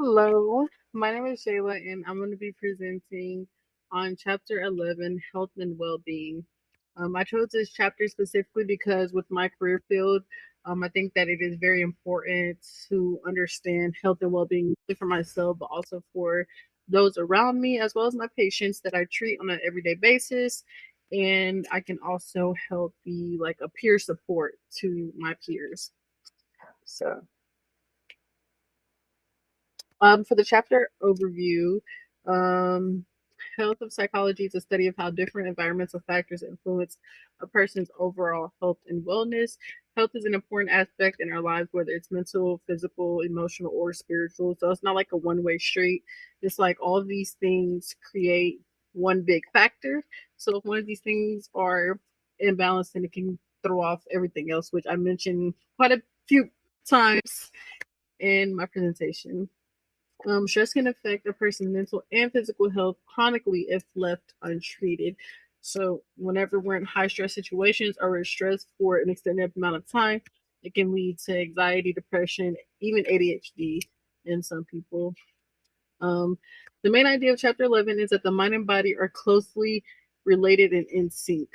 Hello, my name is Shayla, and I'm going to be presenting on Chapter 11, Health and Well-Being. I chose this chapter specifically because with my career field, I think that it is very important to understand health and well-being not only for myself, but also for those around me, as well as my patients that I treat on an everyday basis. And I can also help be like a peer support to my peers. So. For the chapter overview, um, health of psychology is a study of how different environmental factors influence a person's overall health and wellness. Health is an important aspect in our lives, whether it's mental, physical, emotional, or spiritual. So it's not like a one-way street. It's like all of these things create one big factor. So if one of these things are imbalanced, then it can throw off everything else, which I mentioned quite a few times in my presentation. Stress can affect a person's mental and physical health chronically if left untreated. So, whenever we're in high stress situations or we're stressed for an extended amount of time, it can lead to anxiety, depression, even ADHD in some people. Um, the main idea of Chapter 11 is that the mind and body are closely related and in sync.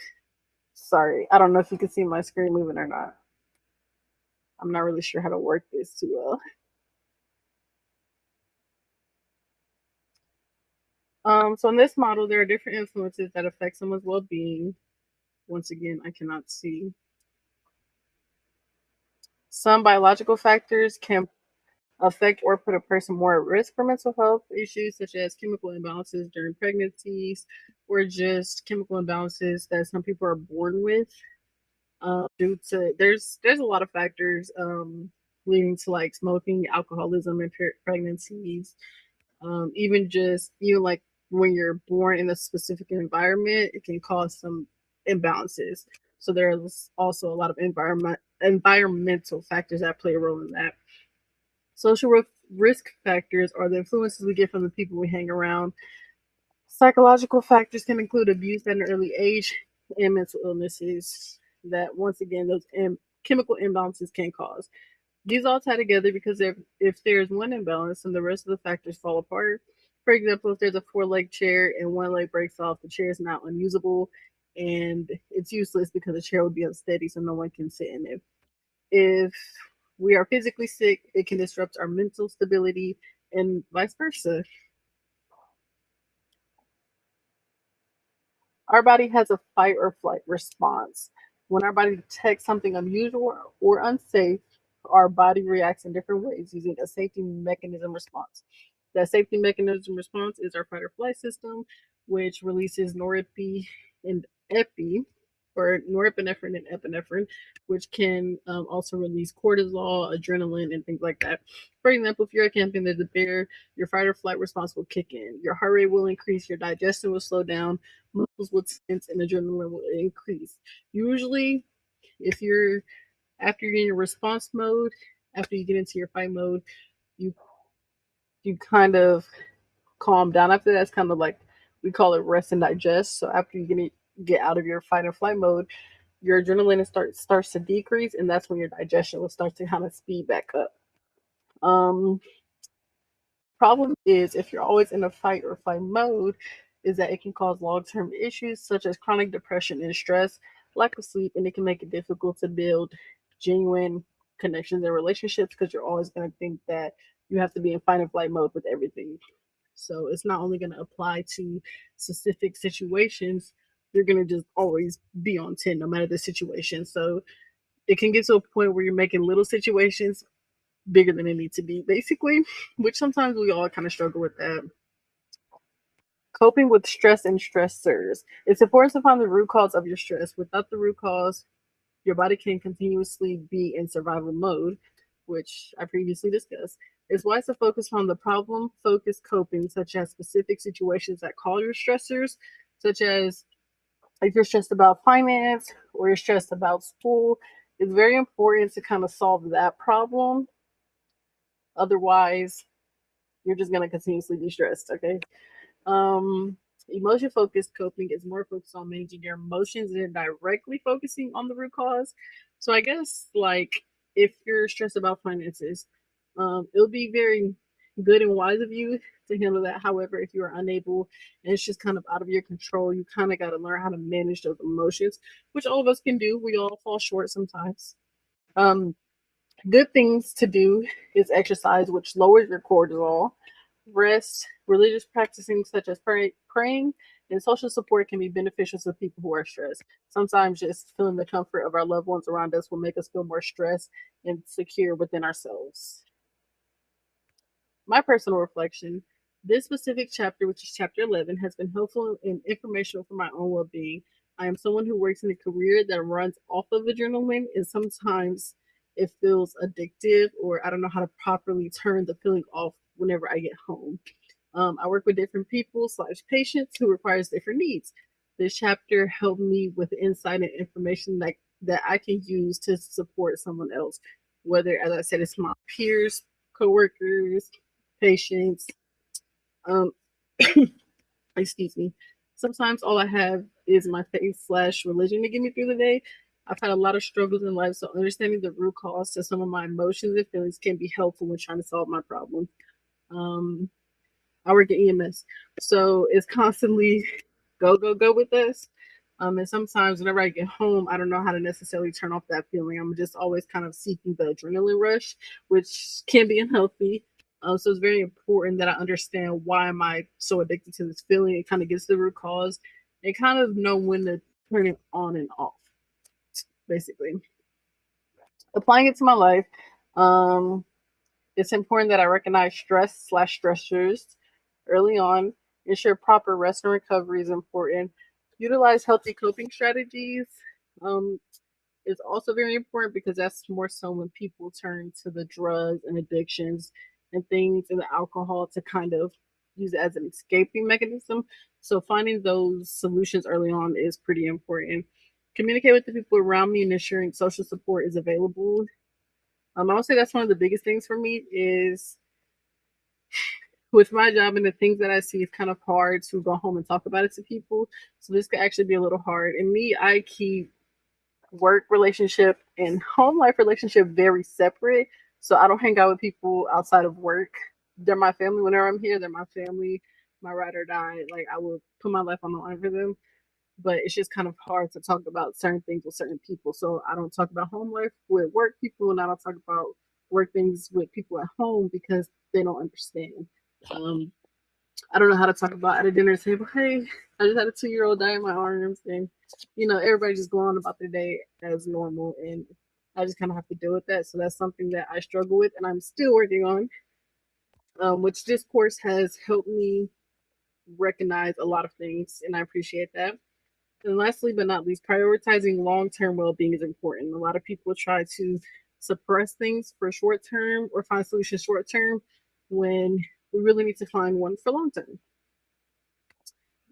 Sorry, I don't know if you can see my screen moving or not. I'm not really sure how to work this too well. So in this model, there are different influences that affect someone's well-being. Once again, I cannot see. Some biological factors can affect or put a person more at risk for mental health issues, such as chemical imbalances during pregnancies, or just chemical imbalances that some people are born with. Due to there's a lot of factors leading to like smoking, alcoholism, and pregnancies. Even like when you're born in a specific environment, it can cause some imbalances. So there's also a lot of environmental factors that play a role in that. Social risk factors are the influences we get from the people we hang around. Psychological factors can include abuse at an early age and mental illnesses that, once again, those chemical imbalances can cause. These all tie together because if there's one imbalance, then the rest of the factors fall apart. For example, if there's a four-leg chair and one leg breaks off, the chair is now unusable and it's useless because the chair would be unsteady, so no one can sit in it. If we are physically sick, it can disrupt our mental stability and vice versa. Our body has a fight or flight response. When our body detects something unusual or unsafe, our body reacts in different ways using a safety mechanism response. That safety mechanism response is our fight or flight system, which releases norepinephrine and epi, or norepinephrine and epinephrine, which can also release cortisol, adrenaline, and things like that. For example, if you're camping, there's a bear, your fight or flight response will kick in. Your heart rate will increase, your digestion will slow down, muscles will tense, and adrenaline will increase. Usually, if you're after you're in your response mode, after you get into your fight mode, you you kind of calm down. After that's kind of like we call it rest and digest. So after get out of your fight or flight mode, your adrenaline starts to decrease, and that's when your digestion will start to kind of speed back up. Um, Problem is if you're always in a fight or flight mode, is that it can cause long-term issues such as chronic depression and stress, lack of sleep, and it can make it difficult to build genuine connections and relationships because you're always going to think that you have to be in fight or flight mode with everything. So it's not only going to apply to specific situations, you're going to just always be on 10 no matter the situation. So it can get to a point where you're making little situations bigger than they need to be, basically, which sometimes we all kind of struggle with that. Coping with stress and stressors. It's important to find the root cause of your stress. Without the root cause, your body can continuously be in survival mode, which I previously discussed. It's wise to focus on the problem focused coping, such as specific situations that cause your stressors, such as if you're stressed about finance or you're stressed about school. It's very important to kind of solve that problem. Otherwise, you're just going to continuously be stressed, okay? Um, Emotion focused coping is more focused on managing your emotions than directly focusing on the root cause. So I guess like if you're stressed about finances, it'll be very good and wise of you to handle that. However, if you are unable and it's just kind of out of your control, you kind of got to learn how to manage those emotions, which all of us can do. We all fall short sometimes. Um, Good things to do is exercise, which lowers your cortisol. Rest, religious practicing such as praying, and social support can be beneficial to people who are stressed. Sometimes just feeling the comfort of our loved ones around us will make us feel more stressed and secure within ourselves. My personal reflection, this specific chapter, which is chapter 11, has been helpful and informational for my own well being. I am someone who works in a career that runs off of adrenaline, and sometimes it feels addictive, or I don't know how to properly turn the feeling off whenever I get home. I work with different people slash patients who requires different needs. This chapter helped me with insight and information that I can use to support someone else, whether, as I said, it's my peers, coworkers, patients. Um, excuse me. Sometimes all I have is my faith slash religion to get me through the day. I've had a lot of struggles in life, so understanding the root cause to some of my emotions and feelings can be helpful when trying to solve my problem. Um, I work at EMS, so it's constantly go go go with us. And sometimes whenever I get home, I don't know how to necessarily turn off that feeling. I'm just always kind of seeking the adrenaline rush, which can be unhealthy. So it's very important that I understand why am I so addicted to this feeling. It kind of gets to the root cause and kind of know when to turn it on and off. Basically, applying it to my life. Um, it's important that I recognize stress slash stressors early on. Ensure proper rest and recovery is important. Utilize healthy coping strategies. Um, is also very important because that's more so when people turn to the drugs and addictions and things and the alcohol to kind of use it as an escaping mechanism. So finding those solutions early on is pretty important. Communicate with the people around me and ensuring social support is available. I would say that's one of the biggest things for me is with my job and the things that I see, it's kind of hard to go home and talk about it to people. So this could actually be a little hard. And me, I keep work relationship and home life relationship very separate. So I don't hang out with people outside of work. They're my family. Whenever I'm here, they're my family, my ride or die. Like I will put my life on the line for them. But it's just kind of hard to talk about certain things with certain people. So I don't talk about home life with work people, and I don't talk about work things with people at home because they don't understand. Um, I don't know how to talk about at a dinner table. Hey, I just had a 2-year-old die in my arms, and everybody just go on about their day as normal, and I just kind of have to deal with that. So that's something that I struggle with, and I'm still working on. Which this course has helped me recognize a lot of things, and I appreciate that. And lastly, but not least, prioritizing long term well being is important. A lot of people try to suppress things for short term or find solutions short term when we really need to find one for long term.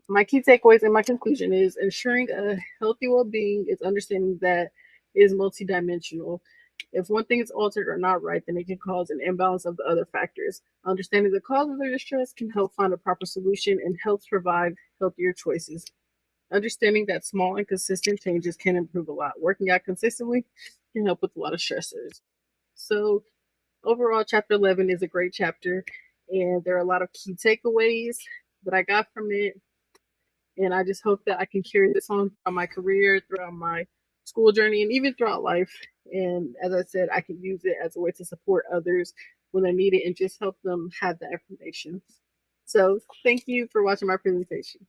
My key takeaways and my conclusion is ensuring a healthy well being is understanding that it is multidimensional. If one thing is altered or not right, then it can cause an imbalance of the other factors. Understanding the causes of your stress can help find a proper solution and helps provide healthier choices. Understanding that small and consistent changes can improve a lot. Working out consistently can help with a lot of stressors. So, overall, chapter 11 is a great chapter, and there are a lot of key takeaways that I got from it. And I just hope that I can carry this on throughout my career, throughout my school journey, and even throughout life. And as I said, I can use it as a way to support others when they need it and just help them have that information. So, thank you for watching my presentation.